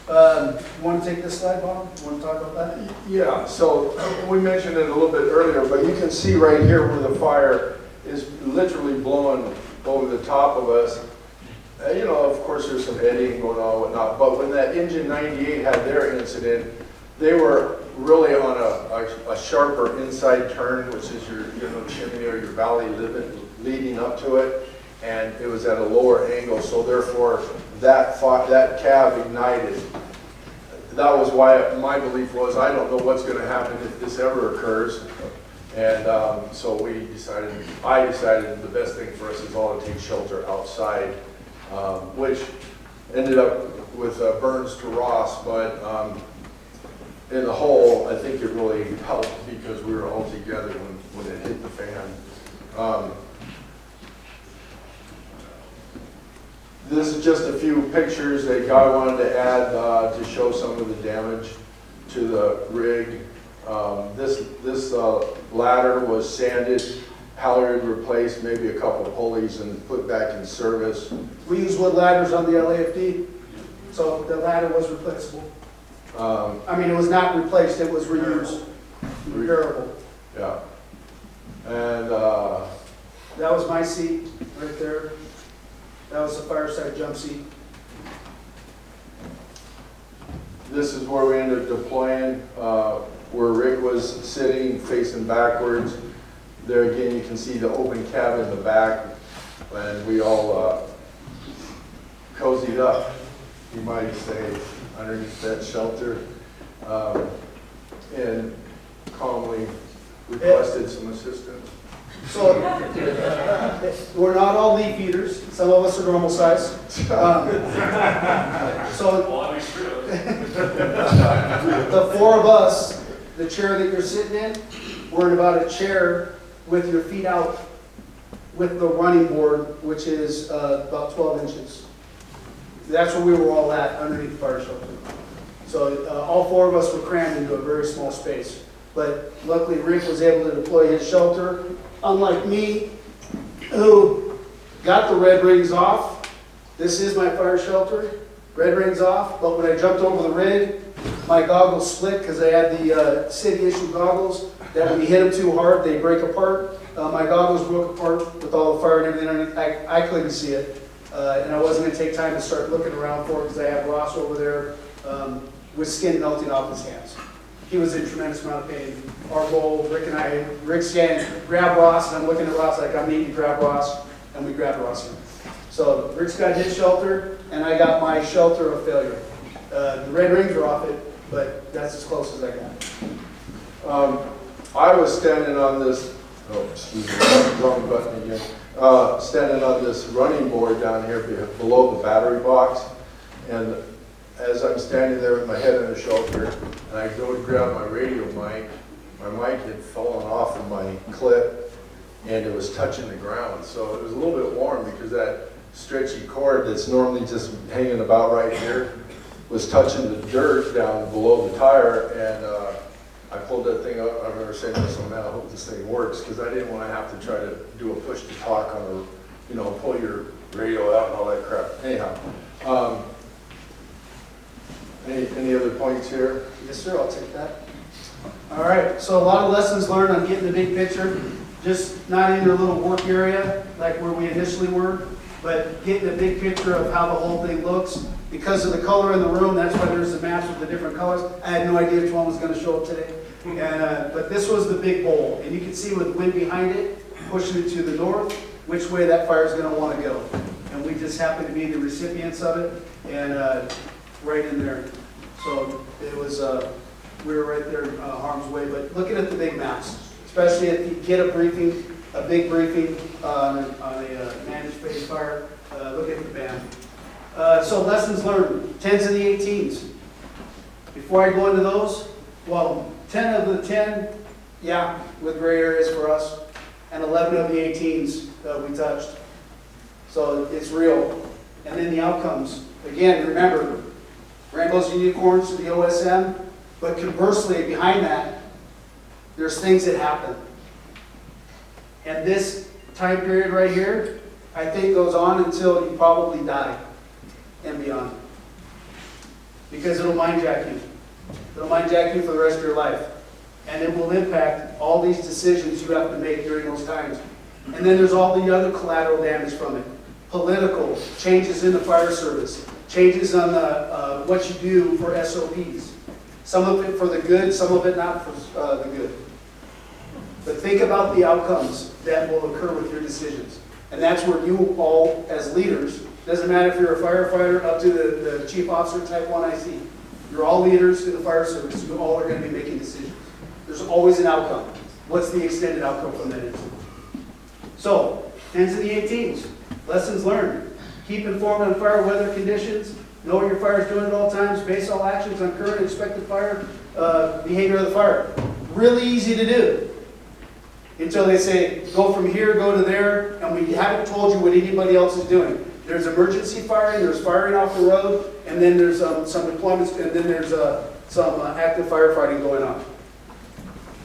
You want to take this slide, Bob? You want to talk about that?
Yeah, so we mentioned it a little bit earlier, but you can see right here where the fire is literally blowing over the top of us. You know, of course, there's some eddying going on and whatnot, but when that engine 98 had their incident, they were really on a sharper inside turn, which is your chimney or your valley leading up to it, and it was at a lower angle, so therefore that cab ignited. That was why my belief was, I don't know what's going to happen if this ever occurs. And so I decided the best thing for us is all to take shelter outside, which ended up with burns to Ross, but in the whole, I think it really helped because we were all together when it hit the fan. This is just a few pictures that Guy wanted to add to show some of the damage to the rig. This ladder was sanded, halyard replaced, maybe a couple pulleys and put back in service.
We use wood ladders on the LAFD, so the ladder was replaceable. I mean, it was not replaced, it was reused, repairable.
Yeah. And
That was my seat right there. That was the fireside jump seat.
this is where we ended up deploying, where Rick was sitting facing backwards. There again, you can see the open cab in the back, and we all cozied up, you might say, underneath that shelter, and calmly requested some assistance.
So, we're not all leaf eaters. Some of us are normal size. So, the four of us, the chair that you're sitting in, we're in about a chair with your feet out with the running board, which is about 12 inches. That's where we were all at, underneath the fire shelter. So all four of us were crammed into a very small space. But luckily Rick was able to deploy his shelter, unlike me, who got the red rings off. This is my fire shelter, red rings off, but when I jumped over the rig, my goggles split because I had the city issue goggles that when you hit them too hard, they break apart. My goggles broke apart with all the fire and everything underneath. I couldn't see it, and I wasn't going to take time to start looking around for it because I had Ross over there with skin melting off his hands. He was in a tremendous amount of pain. Our goal, Rick's saying, grab Ross, and I'm looking at Ross like I need to grab Ross, and we grabbed Ross here. So Rick's got his shelter, and I got my shelter of failure. The red rings are off it, but that's as close as I got.
I was standing on this, wrong button again, standing on this running board down here below the battery box, and as I'm standing there with my head in the shelter, and I go to grab my radio mic, my mic had fallen off of my clip, and it was touching the ground. So it was a little bit warm because that stretchy cord that's normally just hanging about right here was touching the dirt down below the tire, and I pulled that thing up. I remember saying to myself, man, I hope this thing works, because I didn't want to have to try to do a push to talk on a, pull your radio out and all that crap. Anyhow. Any other points here?
Yes, sir, I'll take that. All right, so a lot of lessons learned on getting the big picture, just not in your little work area like where we initially were. but getting a big picture of how the whole thing looks. Because of the color in the room, that's why there's the maps with the different colors. I had no idea which one was gonna show up today. And, but this was the big bowl, and you can see with wind behind it, pushing it to the north, which way that fire is gonna wanna go. And we just happen to be the recipients of it, and right in there. So it was, we were right there in harm's way, but looking at the big maps, especially if you get a briefing, a big briefing on a managed phase fire, look at the band. So lessons learned, 10s and the 18s. Before I go into those, well, 10 of the 10, yeah, with gray areas for us, and 11 of the 18s we touched. So it's real. And then the outcomes. Again, remember, rainbows and unicorns to the OSM, but conversely, behind that, there's things that happen. And this time period right here, I think goes on until you probably die and beyond. Because it'll mind-jack you. It'll mind-jack you for the rest of your life. And it will impact all these decisions you have to make during those times. And then there's all the other collateral damage from it. Political, changes in the fire service, changes on the, what you do for SOPs. Some of it for the good, some of it not for the good. But think about the outcomes that will occur with your decisions. And that's where you all, as leaders, doesn't matter if you're a firefighter up to the chief officer type 1 IC. You're all leaders in the fire service. You all are going to be making decisions. There's always an outcome. What's the extended outcome from that incident? So, 10s and the 18s. Lessons learned. Keep informed on fire weather conditions. Know what your fire is doing at all times. Base all actions on current and expected fire behavior of the fire. Really easy to do. Until they say, go from here, go to there, and we haven't told you what anybody else is doing. There's emergency firing, there's firing off the road, and then there's some deployments, and then there's some active firefighting going on.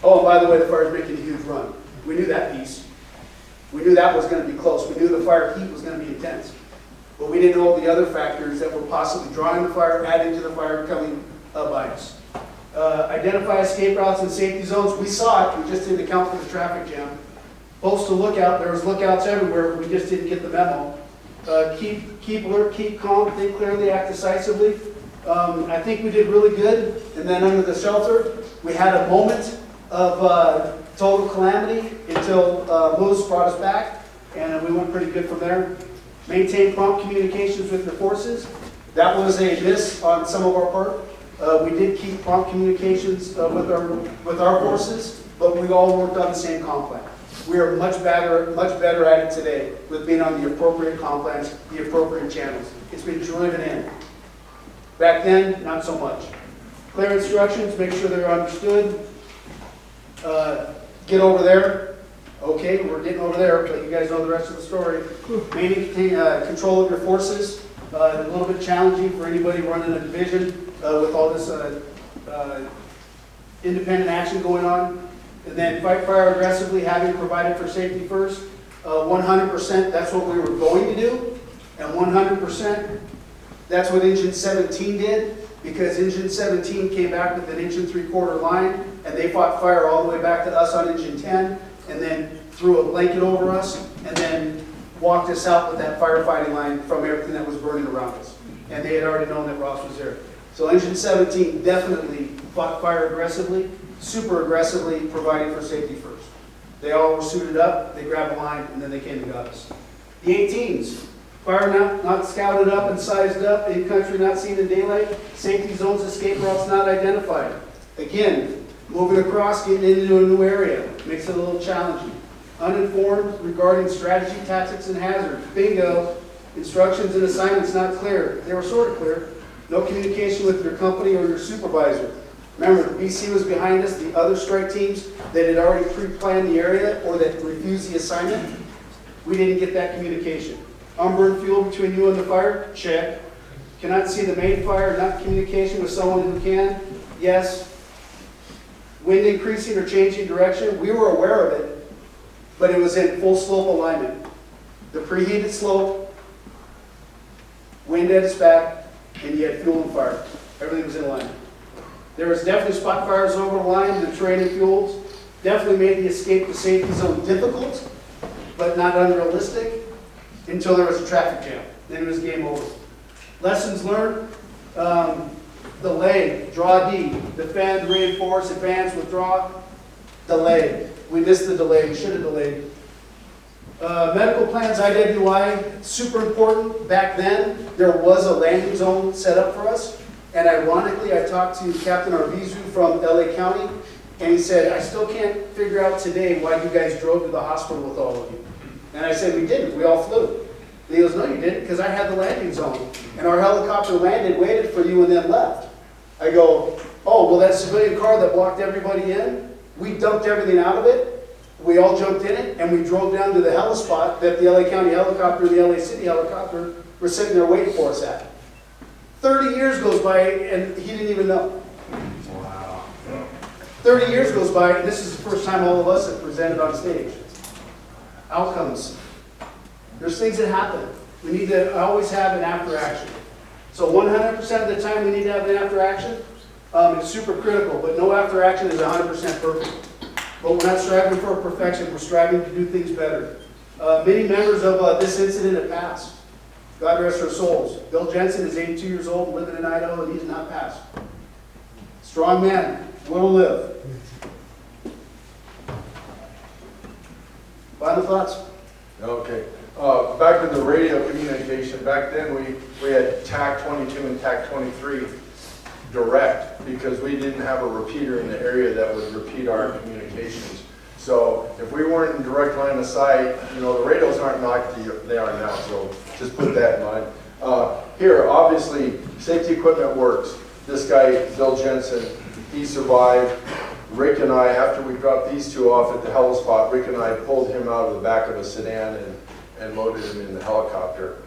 Oh, and by the way, the fire's making a huge run. We knew that piece. We knew that was going to be close. We knew the fire heat was going to be intense. But we didn't know the other factors that were possibly drawing the fire, adding to the fire coming by us. Identify escape routes and safety zones. We saw it. We just didn't account for the traffic jam. Post a lookout. There was lookouts everywhere. We just didn't get the memo. Keep alert, keep calm, think clearly, act decisively. I think we did really good. And then under the shelter, we had a moment of total calamity until Moose brought us back, and we went pretty good from there. Maintain prompt communications with your forces. That was a miss on some of our part. We did keep prompt communications with our forces, but we all worked on the same comp plan. We are much better at it today with being on the appropriate comp plans, the appropriate channels. It's been driven in. Back then, not so much. Clear instructions, make sure they're understood. Get over there. Okay, we're getting over there, but you guys know the rest of the story. Maintain control of your forces. A little bit challenging for anybody running a division with all this independent action going on. And then fight fire aggressively, having provided for safety first. 100%, that's what we were going to do. And 100%, that's what Engine 17 did, because Engine 17 came back with an 1 3/4 line, and they fought fire all the way back to us on Engine 10, and then threw a blanket over us, and then walked us out with that firefighting line from everything that was burning around us. And they had already known that Ross was there. So Engine 17 definitely fought fire aggressively, super aggressively, providing for safety first. They all were suited up, they grabbed a line, and then they came and got us. The 18s, fire not scouted up and sized up, in country not seen in daylight, safety zones, escape routes not identified. Again, moving across, getting into a new area, makes it a little challenging. Uninformed regarding strategy, tactics, and hazards. Bingo. Instructions and assignments not clear. They were sort of clear. No communication with your company or your supervisor. Remember, BC was behind us. The other strike teams that had already pre-planned the area or that refused the assignment, we didn't get that communication. Unburned fuel between you and the fire? Check. Cannot see the main fire, not communication with someone who can? Yes. Wind increasing or changing direction? We were aware of it, but it was in full slope alignment. The preheated slope, wind at its back, and you had fuel and fire. Everything was in alignment. There was definitely spot fires over the line, the terrain and fuels. Definitely made the escape to safety zone difficult, but not unrealistic. until there was a traffic jam. Then it was game over. Lessons learned, delay, draw D, defend, reinforce, advance, withdraw, delay. We missed the delay, we should have delayed. Medical plans, IWI, super important. Back then, there was a landing zone set up for us. And ironically, I talked to Captain Arvizu from LA County, and he said, I still can't figure out today why you guys drove to the hospital with all of you. And I said, we didn't, we all flew. And he goes, no you didn't, because I had the landing zone. And our helicopter landed, waited for you, and then left. I go, oh, well that civilian car that blocked everybody in, we dumped everything out of it, we all jumped in it, and we drove down to the helispot that the LA County helicopter and the LA City helicopter were sitting there waiting for us at. 30 years goes by, and he didn't even know. Wow. 30 years goes by, and this is the first time all of us have presented on stage. Outcomes. There's things that happen. We need to always have an after action. So 100% of the time we need to have an after action. It's super critical, but no after action is 100% perfect. But we're not striving for perfection, we're striving to do things better. Many members of this incident have passed. God rest their souls. Bill Jensen is 82 years old, living in Idaho, and he's not passed. Strong man, will live. Final thoughts?
Okay. Back with the radio communication, back then we had TAC 22 and TAC 23 direct because we didn't have a repeater in the area that would repeat our communications. So if we weren't in direct line of sight, you know, the radios aren't like they are now, so just put that in mind. Here, obviously, safety equipment works. This guy, Bill Jensen, he survived. Rick and I, after we dropped these two off at the helispot, Rick and I pulled him out of the back of a sedan and loaded him in the helicopter.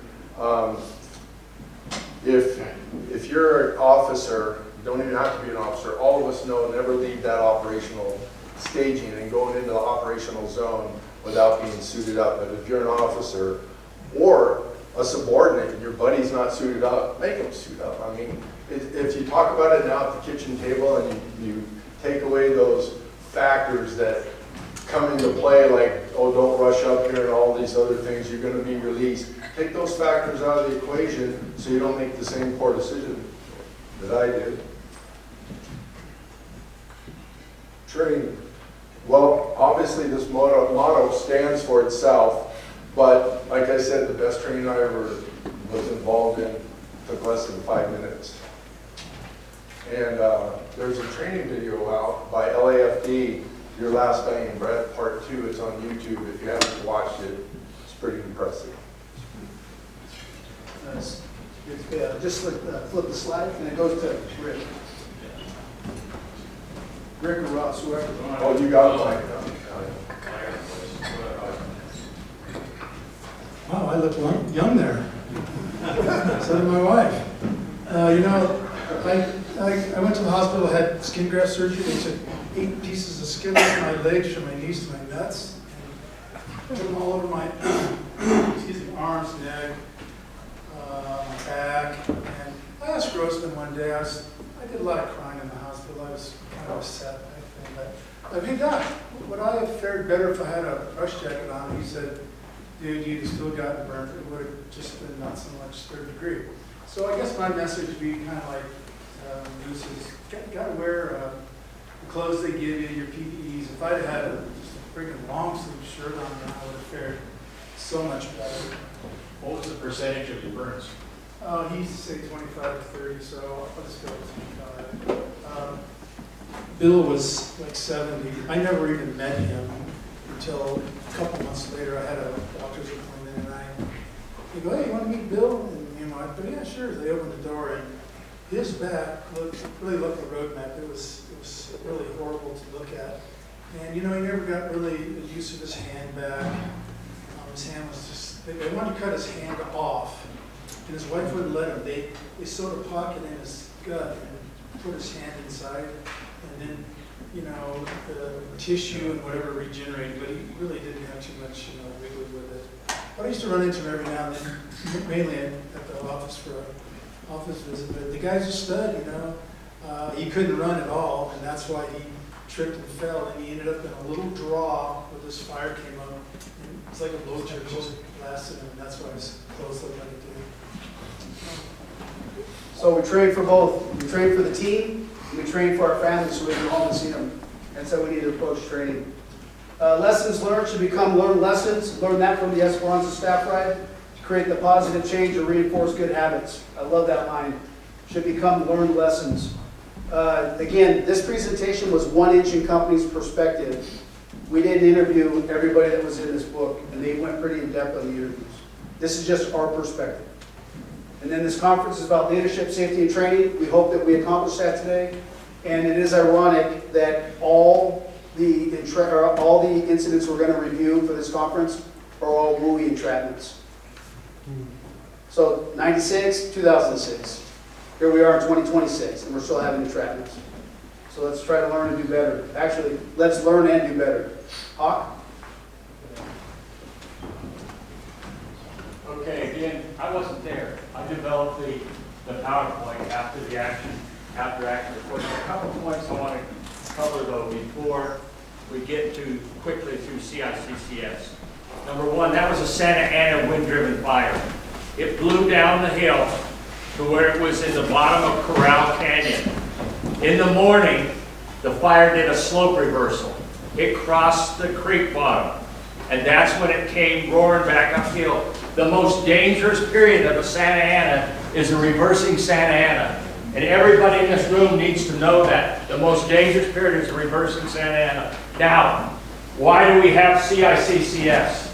If you're an officer, you don't even have to be an officer, all of us know never leave that operational staging and going into the operational zone without being suited up. But if you're an officer or a subordinate and your buddy's not suited up, make him suit up. I mean, if you talk about it now at the kitchen table and you take away those factors that come into play, like, oh, don't rush up here and all these other things, you're going to be released. Take those factors out of the equation so you don't make the same poor decision that I did. Training. Well, obviously this motto stands for itself, but like I said, the best training I ever was involved in took less than 5 minutes. And there's a training video out by LAFD, Your Last Dying Breath, Part 2. It's on YouTube. If you haven't watched it, it's pretty impressive.
Just flip the slide, and it goes to Rick. Rick or Ross, whoever.
Oh, you got mine.
Wow, I look young there. So did my wife. You know, I went to the hospital, had skin graft surgery. They took 8 pieces of skin off my legs from my knees to my nuts. And put them all over my arms, neck, my back. And I asked Grossman one day, I did a lot of crying in the hospital. I was kind of upset, I think. But, hey, Doc, would I have fared better if I had a brush jacket on? He said, dude, you'd have still gotten burnt. It would have just been not so much 3rd degree. So I guess my message would be kind of like, this is, got to wear the clothes they give you, your PPEs. If I'd had just a freaking long sleeve shirt on, I would have fared so much better.
What was the percentage of your burns?
He used to say 25 to 30, so I'll just go with 25. Bill was like 70. I never even met him until a couple months later. I had a doctor's appointment, and he go, hey, you want to meet Bill? And me and my wife, but yeah, sure. They opened the door, and his back really looked like a road map. It was really horrible to look at. And you know, he never got really the use of his hand back. His hand was just, they wanted to cut his hand off, and his wife wouldn't let him. They sewed a pocket in his gut and put his hand inside, and then, you know, the tissue and whatever regenerated, but he really didn't have too much, you know, wiggle with it. But I used to run into him every now and then, mainly at the office for an office visit. But the guy's a stud, you know. He couldn't run at all, and that's why he tripped and fell, and he ended up in a little draw where this fire came up. It's like a low church lasted, and that's why it's closed like it did.
So we train for both. We train for the team, and we train for our families so we can home and see them. That's how we need to approach training. Lessons learned should become learned lessons. Learn that from the Esperanza staff ride to create the positive change and reinforce good habits. I love that line. Should become learned lessons. Again, this presentation was 1-inch in company's perspective. We didn't interview everybody that was in this book, and they went pretty in depth on the interviews. This is just our perspective. And then this conference is about leadership, safety, and training. We hope that we accomplished that today. And it is ironic that all the incidents we're going to review for this conference are all WUI entrapments. So 96, 2006. Here we are in 2026, and we're still having entrapments. So let's try to learn and do better. Actually, let's learn and do better. Hawk?
Okay, again, I wasn't there. I developed the PowerPoint after action report. A couple of points I want to cover though before we get quickly through CICCS. Number one, that was a Santa Ana wind-driven fire. It blew down the hill to where it was in the bottom of Corral Canyon. In the morning, the fire did a slope reversal. It crossed the creek bottom, and that's when it came roaring back uphill. The most dangerous period of a Santa Ana is a reversing Santa Ana. And everybody in this room needs to know that. The most dangerous period is a reversing Santa Ana. Now, why do we have CICCS?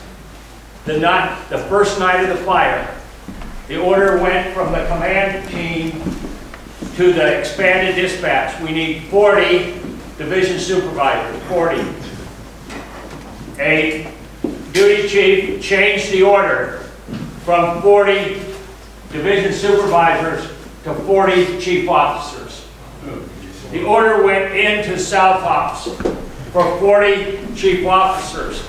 The first night of the fire, the order went from the command team to the expanded dispatch. We need 40 division supervisors, 40. A duty chief changed the order from 40 division supervisors to 40 chief officers. The order went into South Ops for 40 chief officers.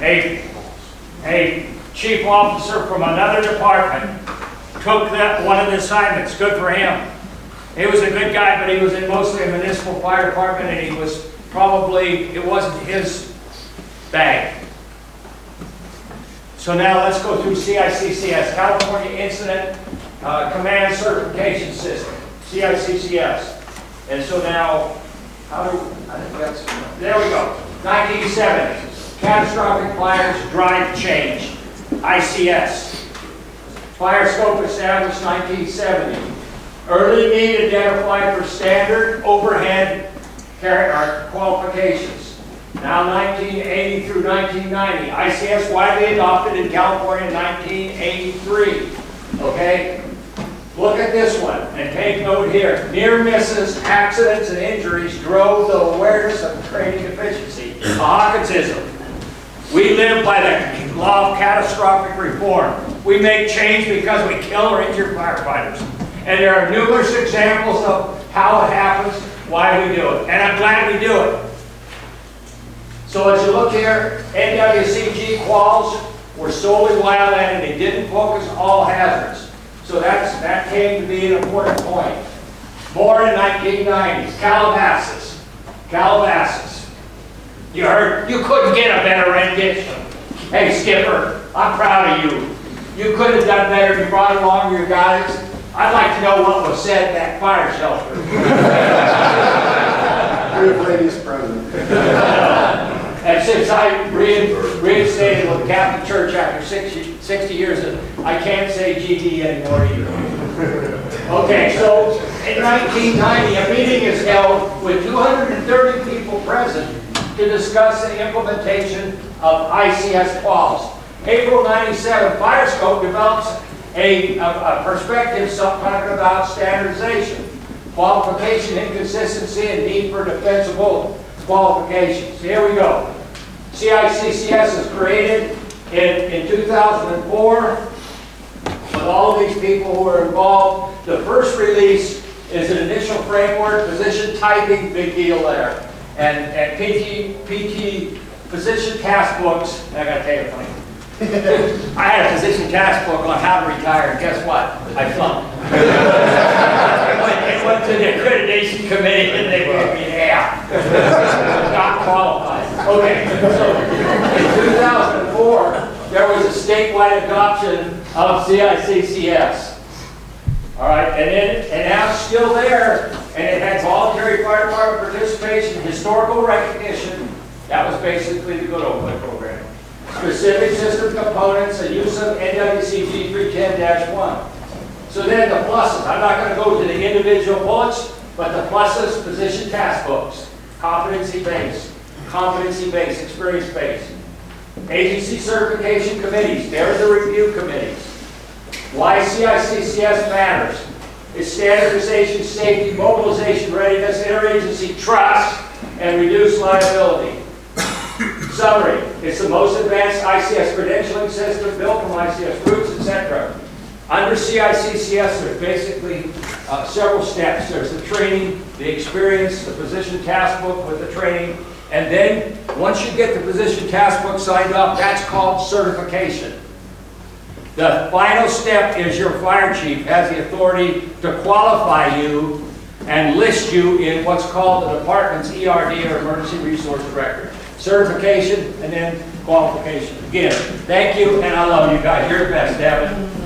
A chief officer from another department took one of the assignments. Good for him. He was a good guy, but he was in mostly a municipal fire department, and he was it wasn't his bag. So now let's go through CICCS, California Incident Command Certification System, CICCS. And so now, there we go. 1970, catastrophic fires, drive change, ICS. Fire scope established 1970. Early need identified for standard overhead qualifications. Now 1980 through 1990. ICS widely adopted in California in 1983. Okay? Look at this one and take note here. Near misses, accidents, and injuries drove the awareness of training deficiency. Hawkinsism. We live by the law of catastrophic reform. We make change because we kill or injure firefighters. And there are numerous examples of how it happens, why we do it. And I'm glad we do it. So as you look here, NWCG quals were solely wildland and they didn't focus all hazards. So that came to be an important point. More in 1990s, Calabasas. You heard, you couldn't get a better rendition. Hey Skipper, I'm proud of you. You could have done better if you brought along your guys. I'd like to know what was said at that fire shelter.
Good ladies present.
And since I reinstated with the Catholic Church after 60 years, I can't say GD anymore either. Okay, so in 1990, a meeting is held with 230 people present to discuss the implementation of ICS quals. April 97, Firescope develops a perspective talking about standardization, qualification, inconsistency, and need for defensible qualifications. Here we go. CICCS is created in 2004 with all these people who are involved. The first release is an initial framework, position typing, big deal there. And PT position task books, I gotta tell you funny. I had a position task book on how to retire, and guess what? I flunked. It went to the accreditation committee and they gave me an A. Not qualified. Okay, so in 2004, there was a statewide adoption of CICCS. All right, and now it's still there, and it has voluntary fire department participation, historical recognition. That was basically the good old boy program. Specific system components and use of NWCG 310-1. So then the pluses, I'm not going to go to the individual bullets, but the pluses, position task books, competency-based, experience-based. Agency certification committees, there's the review committees. Why CICCS matters is standardization, safety, mobilization readiness, interagency trust, and reduce liability. Summary, it's the most advanced ICS credentialing system built from ICS roots, etc. Under CICCS, there's basically several steps. There's the training, the experience, the position task book with the training, and then once you get the position task book signed off, that's called certification. The final step is your fire chief has the authority to qualify you and list you in what's called the department's ERD or Emergency Resource Record. Certification and then qualification. Again, thank you, and I love you guys. You're the best, Devin.